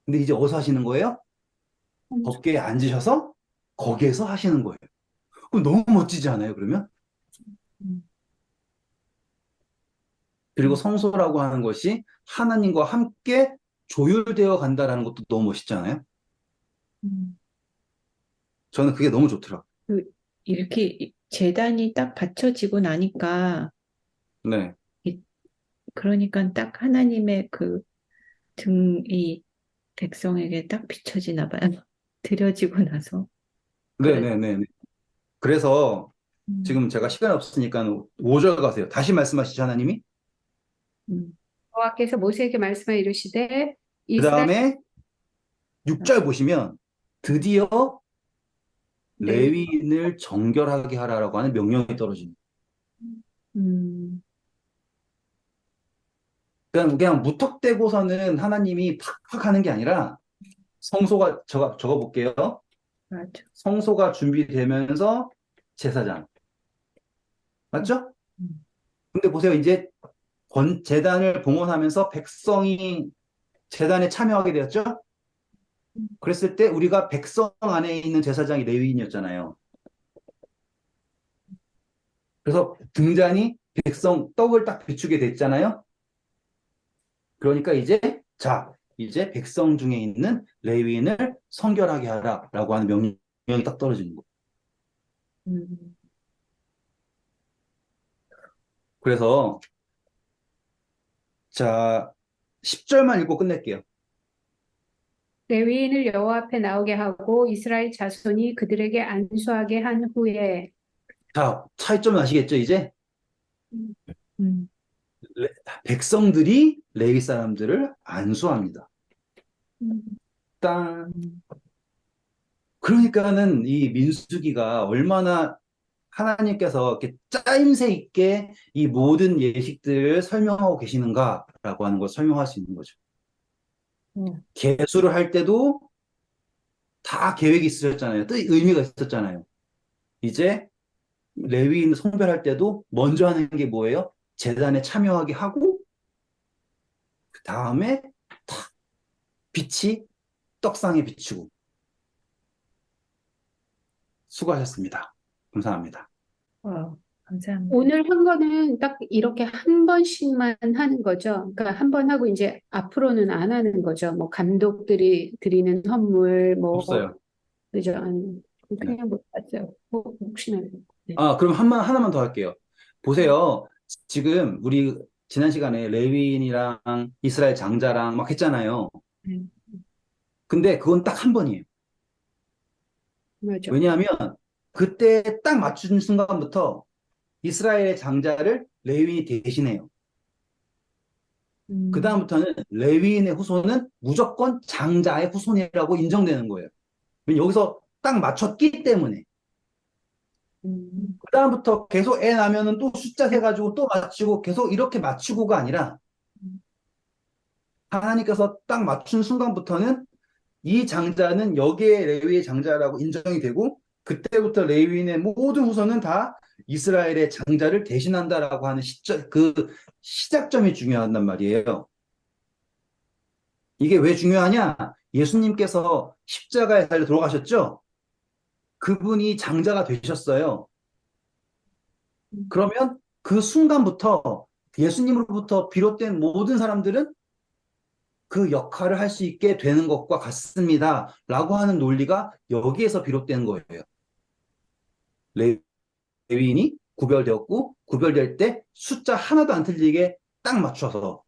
근데 이제 어디서 하시는 거예요? 법궤에 앉으셔서 거기에서 하시는 거예요. 그럼 너무 멋지지 않아요, 그러면? 음. 그리고 성소라고 하는 것이 하나님과 함께 조율되어 간다라는 것도 너무 멋있잖아요. 음. 저는 그게 너무 좋더라고요. 그 이렇게 재단이 딱 받쳐지고 나니까 네. 이- 그러니까 딱 하나님의 그 등이 백성에게 딱 비춰지나 봐요. 드려지고 나서. 그래. 네네네. 그래서 음, 지금 제가 시간이 없으니까 5절 가세요. 다시 말씀하시죠, 하나님이. 음, 여호와께서 모세에게 말씀하여 이르시되 그 이스라엘 다음에 6절 보시면 드디어 레위 레위인을 정결하게 하라라고 하는 명령이 떨어집니다. 음, 그냥 무턱대고서는 하나님이 팍팍 하는 게 아니라 성소가, 적어 볼게요. 맞아. 성소가 준비되면서 제사장. 맞죠? 음, 근데 보세요. 이제 재단을 봉헌하면서 백성이 재단에 참여하게 되었죠? 그랬을 때 우리가 백성 안에 있는 제사장이 레위인이었잖아요. 그래서 등잔이 백성 떡을 딱 비추게 됐잖아요. 그러니까 이제 백성 중에 있는 레위인을 성결하게 하라라고 하는 명령이 딱 떨어지는 거예요. 음. 그래서 자, 10절만 읽고 끝낼게요. 레위인을 여호와 앞에 나오게 하고 이스라엘 자손이 그들에게 안수하게 한 후에 자, 차이점 아시겠죠, 이제? 음, 레- 백성들이 레위 사람들을 안수합니다. 음, 땅. 음, 그러니까는 이 민수기가 얼마나 하나님께서 이렇게 짜임새 있게 이 모든 예식들을 설명하고 계시는가라고 하는 걸 설명할 수 있는 거죠. 어, 계수를 할 때도 다 계획이 있으셨잖아요. 또 의미가 있었잖아요. 이제 레위인 성별할 때도 먼저 하는 게 뭐예요? 제단에 참여하게 하고 그 다음에 탁 빛이 떡상에 비추고. 수고하셨습니다. 감사합니다. 감사합니다. 오늘 한 거는 딱 이렇게 한 번씩만 하는 거죠. 그러니까 한 번 하고 이제 앞으로는 안 하는 거죠. 뭐 감독들이 드리는 선물 뭐 없어요. 그죠? 아니, 네. 그냥 못 봤어요. 뭐 혹시나 네. 그럼 하나만 더 할게요. 보세요. 지금 우리 지난 시간에 레위인이랑 이스라엘 장자랑 막 했잖아요. 네. 근데 그건 딱 한 번이에요. 맞아. 왜냐하면 그때 딱 맞춘 순간부터 이스라엘의 장자를 레위인이 대신해요. 그 음, 다음부터는 레위인의 후손은 무조건 장자의 후손이라고 인정되는 거예요. 왜냐면 여기서 딱 맞췄기 때문에. 음, 그 다음부터 계속 애 나면은 또 숫자 세가지고 또 맞추고 계속 이렇게 맞추고가 아니라 하나님께서 딱 맞춘 순간부터는 이 장자는 여기에 레위의 장자라고 인정이 되고 그때부터 레위인의 모든 후손은 다 이스라엘의 장자를 대신한다라고 하는 시작점이 중요하단 말이에요. 이게 왜 중요하냐? 예수님께서 십자가에 달려 돌아가셨죠? 그분이 장자가 되셨어요. 그러면 그 순간부터 예수님으로부터 비롯된 모든 사람들은 그 역할을 할 수 있게 되는 것과 같습니다. 라고 하는 논리가 여기에서 비롯되는 거예요. 레위인이 구별되었고, 구별될 때 숫자 하나도 안 틀리게 딱 맞춰서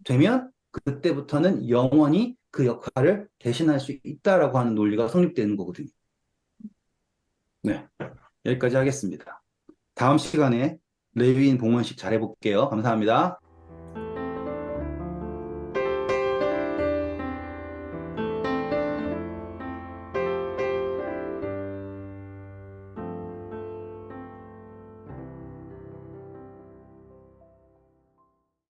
되면 그때부터는 영원히 그 역할을 대신할 수 있다라고 하는 논리가 성립되는 거거든요. 네. 여기까지 하겠습니다. 다음 시간에 레위인 봉헌식 잘 해볼게요. 감사합니다.